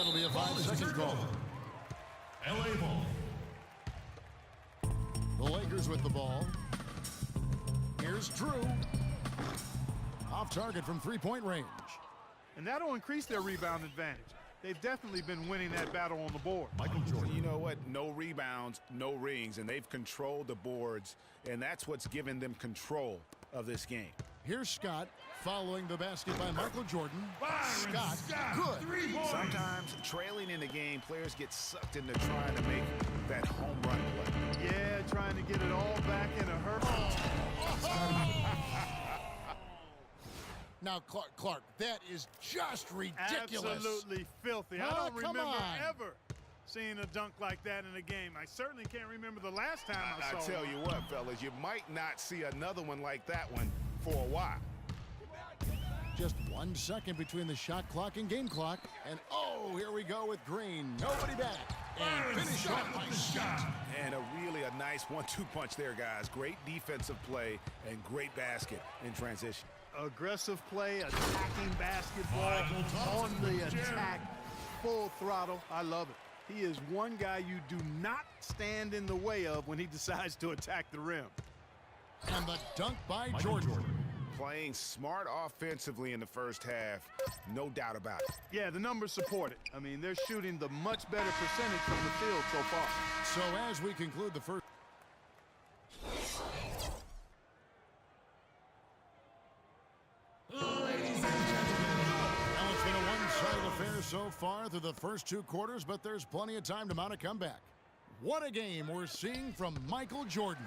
That'll be a 5-second call. LA ball. The Lakers with the ball. Here's Drew. Off target from three-point range. And that'll increase their rebound advantage. They've definitely been winning that battle on the board. Michael Jordan. You know what? No rebounds, no rings, and they've controlled the boards, and that's what's given them control of this game. Here's Scott following the basket by Michael Jordan. Byron Scott, good. 3 points. Sometimes trailing in the game, players get sucked into trying to make that home run play. Yeah, trying to get it all back in a hurry. Now, Clark, that is just ridiculous. Absolutely filthy. I Oh, don't come remember on. ever seeing a dunk like that in a game. I certainly can't remember the last time I saw I tell one. you what, fellas, you might not see another one like that one for a while. Just 1 second between the shot clock and game clock. And oh, here we go with Green. Nobody back. And Byron finish Scott off by with the shot. And a nice 1-2 punch there, guys. Great defensive play and great basket in transition. Aggressive play, attacking basketball, Michael Thompson on the with Jeremy. attack, full throttle. I love it. He is one guy you do not stand in the way of when he decides to attack the rim. And the dunk by Michael Jordan. Playing smart offensively in the first half, no doubt about it. Yeah, the numbers support it. I mean, they're shooting the much better percentage from the field so far. So as we conclude the first. Ladies and gentlemen. Now it's been a one-sided affair so far through the first 2 quarters, but there's plenty of time to mount a comeback. What a game we're seeing from Michael Jordan.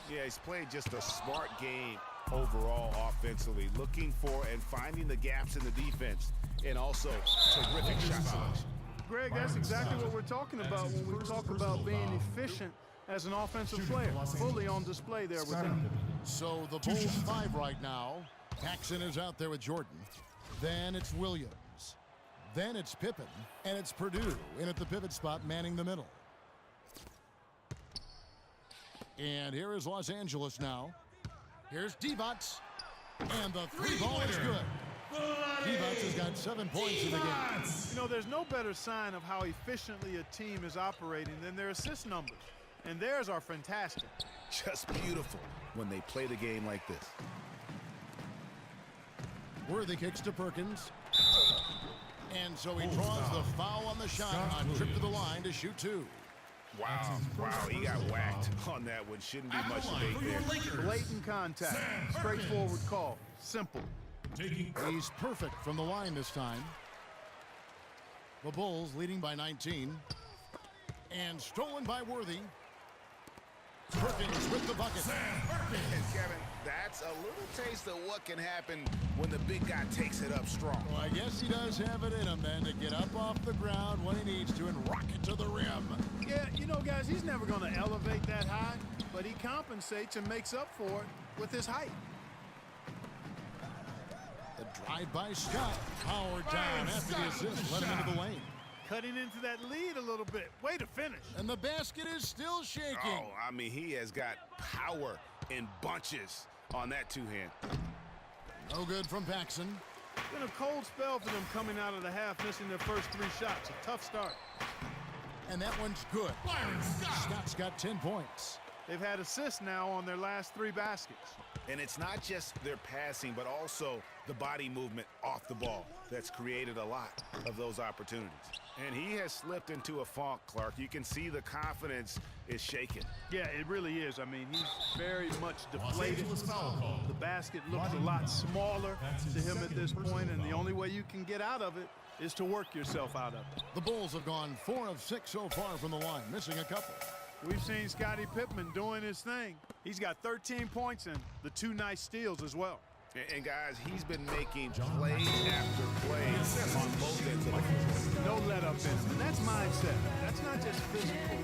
Yeah, he's played just a smart game overall offensively, looking for and finding the gaps in the defense, and also terrific shot selection. Greg, that's exactly what we're talking about when we talk about being efficient as an offensive player. Fully on display there with him. So the Bulls 5 right now. Paxson is out there with Jordan. Then it's Williams. Then it's Pippen. And it's Purdue in at the pivot spot manning the middle. And here is Los Angeles now. Here's Divac. And the 3-ball is good. Divac has got 7 points in the game. You know, there's no better sign of how efficiently a team is operating than their assist numbers. And theirs are fantastic. Just beautiful when they play the game like this. Worthy kicks to Perkins. And so he draws the foul on the shot on trip to the line to shoot 2. Wow, he got whacked on that one. Shouldn't be much debate there. Blatant contact. Straightforward call. Simple. He's perfect from the line this time. The Bulls leading by 19. And stolen by Worthy. Perkins with the bucket. And Kevin, that's a little taste of what can happen when the big guy takes it up strong. Well, I guess he does have it in him then to get up off the ground when he needs to and rock it to the rim. Yeah, you know, guys, he's never going to elevate that high, but he compensates and makes up for it with his height. The drive by Scott. Powered down after the assist. Let him into the lane. Cutting into that lead a little bit. Way to finish. And the basket is still shaking. Oh, I mean, he has got power in bunches on that 2-hand. No good from Paxson. Been a cold spell for them coming out of the half, missing their first 3 shots. A tough start. And that one's good. Byron Scott. Scott's got 10 points. They've had assists now on their last 3 baskets. And it's not just their passing, but also the body movement off the ball that's created a lot of those opportunities. And he has slipped into a funk, Clark. You can see the confidence is shaken. Yeah, it really is. I mean, he's very much deflated. Angeles foul call. The basket looks a lot smaller to him at this point, and the only way you can get out of it is to work yourself out of it. The Bulls have gone 4 of 6 so far from the line, missing a couple. We've seen Scottie Pippen doing his thing. He's got 13 points and the 2 nice steals as well. And guys, he's been making play after play on both ends of the floor. No let up in him. And that's mindset. That's not just physical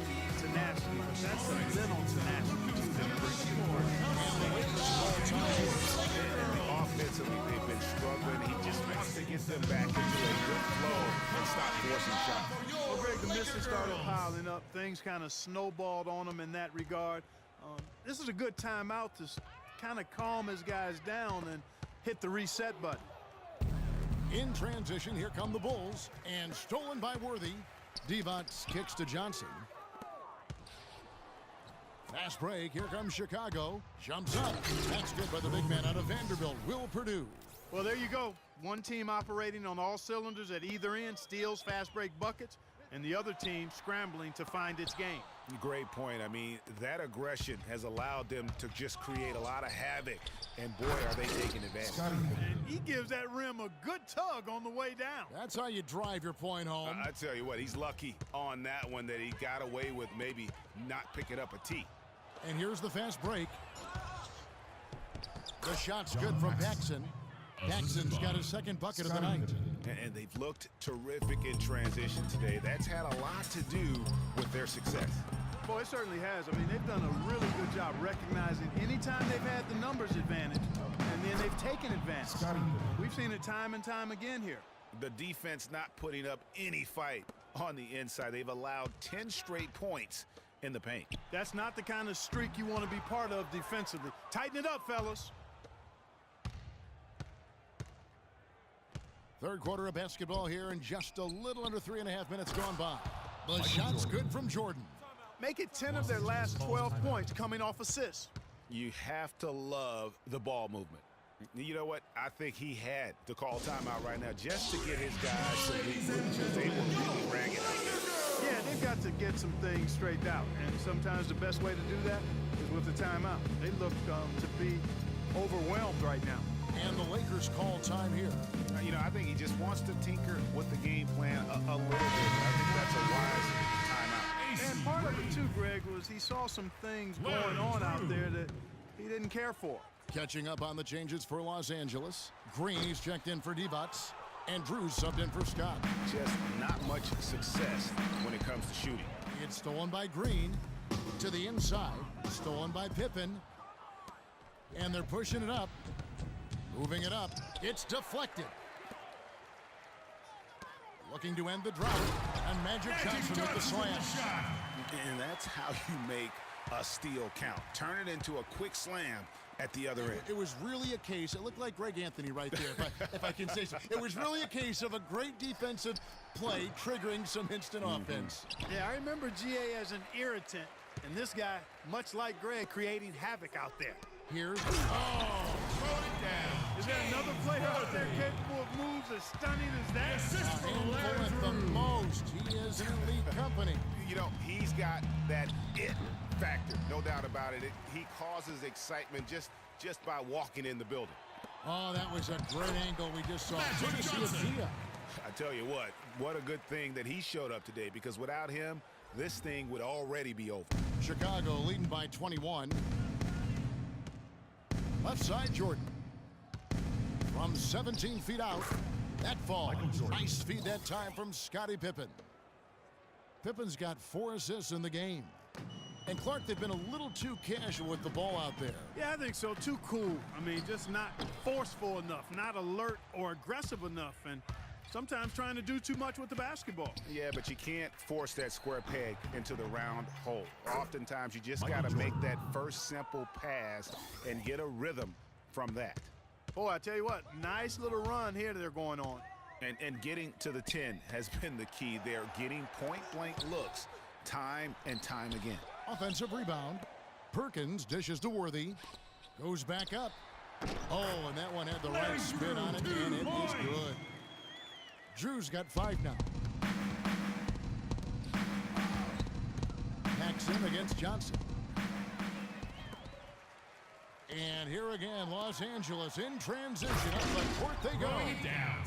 tenacity, but that's the mental tenacity too that he brings to the work. And offensively, they've been struggling. He just wants to get them back into a good flow and stop forcing shots. Well, Greg, the misses started piling up. Things kind of snowballed on him in that regard. This is a good timeout to kind of calm his guys down and hit the reset button. In transition, here come the Bulls. And stolen by Worthy. Divac kicks to Johnson. Fast break. Here comes Chicago. Jumps up. That's good by the big man out of Vanderbilt, Will Perdue. Well, there you go. One team operating on all cylinders at either end, steals, fast break buckets, and the other team scrambling to find its game. Great point. I mean, that aggression has allowed them to just create a lot of havoc. And boy, are they taking advantage. And he gives that rim a good tug on the way down. That's how you drive your point home. I tell you what, he's lucky on that one that he got away with maybe not picking up a tee. And here's the fast break. The shot's good from Paxson. Paxson's got his second bucket of the night. And they've looked terrific in transition today. That's had a lot to do with their success. Boy, it certainly has. I mean, they've done a really good job recognizing anytime they've had the numbers advantage, and then they've taken advantage. We've seen it time and time again here. The defense not putting up any fight on the inside. They've allowed 10 straight points in the paint. That's not the kind of streak you want to be part of defensively. Tighten it up, fellas. Third quarter of basketball here, and just a little under 3.5 minutes gone by. The shot's good from Jordan. Make it 10 of their last 12 points coming off assists. You have to love the ball movement. You know what? I think he had to call timeout right now just to get his guys to regroup because they were really ragged out there. Yeah, they've got to get some things straightened out, and sometimes the best way to do that is with the timeout. They look to be overwhelmed right now. And the Lakers call time here. You know, I think he just wants to tinker with the game plan a little bit. I think that's a wise timeout. And part of it, too, Greg, was he saw some things going on out there that he didn't care for. Catching up on the changes for Los Angeles. Green's checked in for Divac. And Drew's subbed in for Scott. Just not much success when it comes to shooting. It's stolen by Green. To the inside. Stolen by Pippen. And they're pushing it up. Moving it up. It's deflected. Looking to end the drought. And Magic Johnson with the slam. And that's how you make a steal count. Turn it into a quick slam at the other end. It was really a case, it looked like Greg Anthony right there, if I can say so. It was really a case of a great defensive play triggering some instant offense. Yeah, I remember GA as an irritant, and this guy, much like Greg, creating havoc out there. Here's Throw it down. Is there another player out there capable of moves as stunning as that? Assist a from Larry handful at the Drew. most. He is an elite company. You know, he's got that it factor, no doubt about it. He causes excitement just by walking in the building. Oh, that was a great angle we just saw. Magic Courtesy of Johnson. Gia. I tell you what a good thing that he showed up today, because without him, this thing would already be over. Chicago leading by 21. Left side, Jordan. From 17 feet out. That fall. Nice feed that time from Scottie Pippen. Pippen's got 4 assists in the game. And Clark, they've been a little too casual with the ball out there. Yeah, I think so. Too cool. I mean, just not forceful enough, not alert or aggressive enough, and sometimes trying to do too much with the basketball. Yeah, but you can't force that square peg into the round hole. Oftentimes, you just got to make that first simple pass and get a rhythm from that. Boy, I tell you what, nice little run here they're going on. And getting to the 10 has been the key. They're getting point-blank looks time and time again. Offensive rebound. Perkins dishes to Worthy. Goes back up. Oh, and that one had the right spin on it, and it is good. Drew's got 5 now. Paxson against Johnson. And here again, Los Angeles in transition. Up the court they go.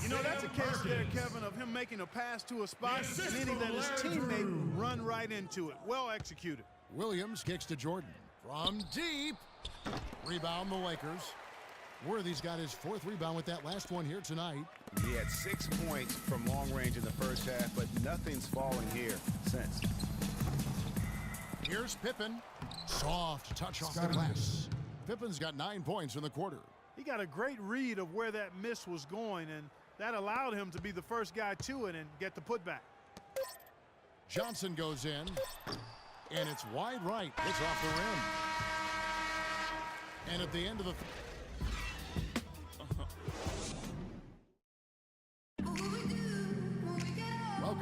You know, that's a case there, Kevin, of him making a pass to a spot, meaning that his teammate run right into it. Well executed. Williams kicks to Jordan. From deep. Rebound the Lakers. Worthy's got his 4th rebound with that last one here tonight. He had 6 points from long range in the first half, but nothing's falling here since. Here's Pippen. Soft touch off the glass. Pippen's got 9 points in the quarter. He got a great read of where that miss was going, and that allowed him to be the first guy to it and get the putback. Johnson goes in, and it's wide right. It's off the rim. And at the end of the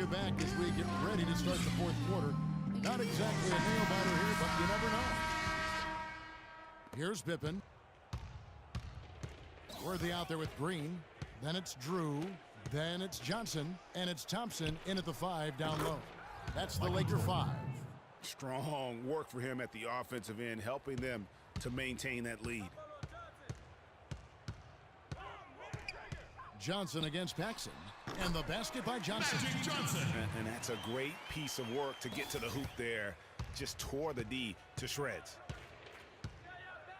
you back as we get ready to start the fourth quarter. Not exactly a nail-biter here, but you never know. Here's Pippen. Worthy out there with Green. Then it's Drew. Then it's Johnson. And it's Thompson in at the 5 down low. That's the Laker 5. Strong work for him at the offensive end, helping them to maintain that lead. Johnson against Paxson. And the basket by Johnson. And that's a great piece of work to get to the hoop there. Just tore the D to shreds.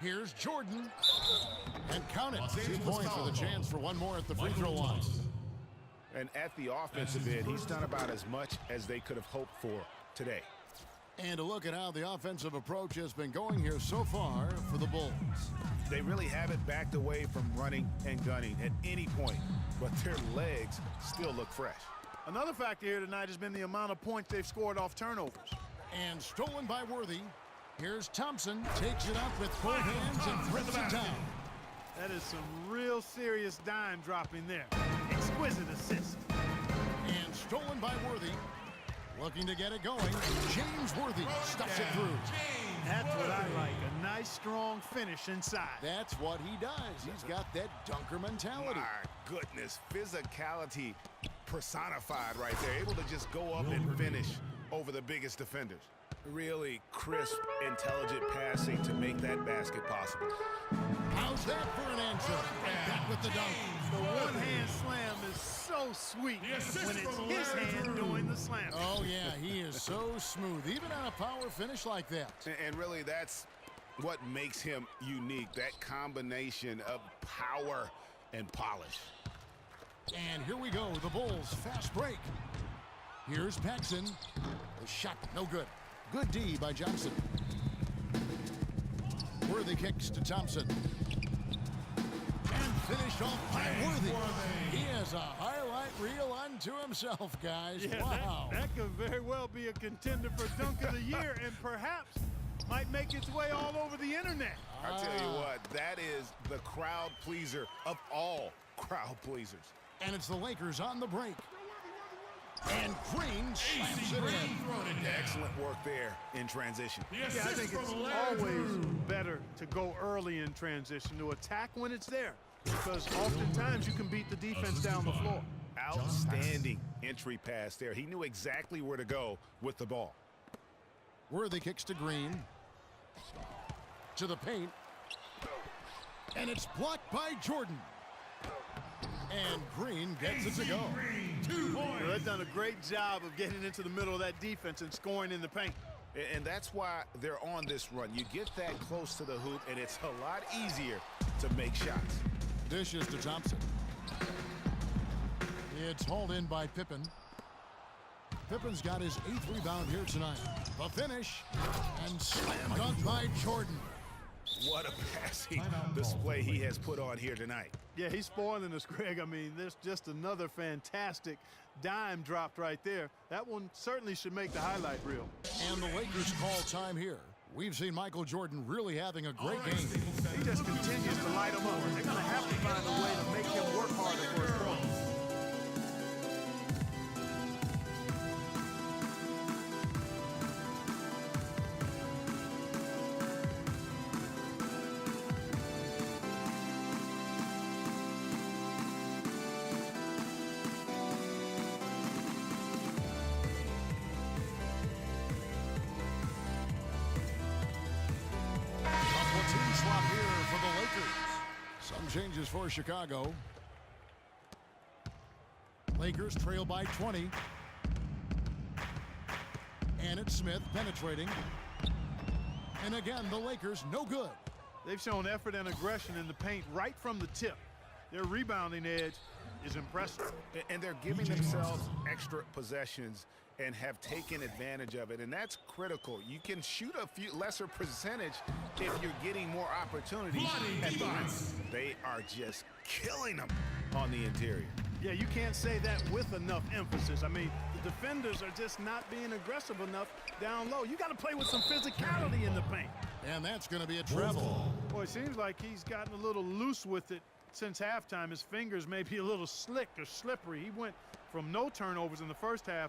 Here's Jordan. And count it. 2 points with a chance for one more at the free throw line. And at the offensive end, he's done about as much as they could have hoped for today. And a look at how the offensive approach has been going here so far for the Bulls. They really haven't backed away from running and gunning at any point, but their legs still look fresh. Another factor here tonight has been the amount of points they've scored off turnovers. And stolen by Worthy. Here's Thompson. Takes it up with both hands and threads it down. That is some real serious dime dropping there. Exquisite assist. And stolen by Worthy. Looking to get it going. James Worthy stuffs it through. That's what I like. A nice, strong finish inside. That's what he does. He's got that dunker mentality. My goodness, physicality personified right there. Able to just go up and finish over the biggest defenders. Really crisp, intelligent passing to make that basket possible. How's that for an answer? Right back with the dunk. The one-hand slam is so sweet when it's his hand doing the slam. Oh, yeah, he is so smooth, even on a power finish like that. And really, that's what makes him unique, that combination of power and polish. And here we go, the Bulls fast break. Here's Paxson. The shot, no good. Good D by Johnson. Worthy kicks to Thompson. And finished off by Worthy. He has a highlight reel unto himself, guys. Yeah, wow. That could very well be a contender for Dunk of the Year and perhaps might make its way all over the internet. I'll tell you what, that is the crowd pleaser of all crowd pleasers. And it's the Lakers on the break. And Green slams it in. Excellent work there in transition. Yeah, I think it's always better to go early in transition, to attack when it's there, because oftentimes you can beat the defense down the floor. Outstanding entry pass there. He knew exactly where to go with the ball. Worthy kicks to Green. To the paint. And it's blocked by Jordan. And Green gets it to go. 2 points. Well, they've done a great job of getting into the middle of that defense and scoring in the paint. And that's why they're on this run. You get that close to the hoop, and it's a lot easier to make shots. Dishes to Thompson. It's hauled in by Pippen. Pippen's got his 8th rebound here tonight. The finish. And slam dunk by Jordan. What a passing display he has put on here tonight. Yeah, he's spoiling us, Greg. I mean, there's just another fantastic dime dropped right there. That one certainly should make the highlight reel. And the Lakers call time here. We've seen Michael Jordan really having a great game. He just continues to light them up. They're going to have to find a way to make him work harder for his points. Swap here for the Lakers. Some changes for Chicago. Lakers trail by 20. And it's Smith penetrating. And again, the Lakers no good. They've shown effort and aggression in the paint right from the tip. Their rebounding edge is impressive. And they're giving themselves extra possessions and have taken advantage of it, and that's critical. You can shoot a few lesser percentage if you're getting more opportunities at the rim. They are just killing them on the interior. Yeah, you can't say that with enough emphasis. I mean, the defenders are just not being aggressive enough down low. You got to play with some physicality in the paint. And that's going to be a travel. Boy, it seems like he's gotten a little loose with it since halftime. His fingers may be a little slick or slippery. He went from no turnovers in the first half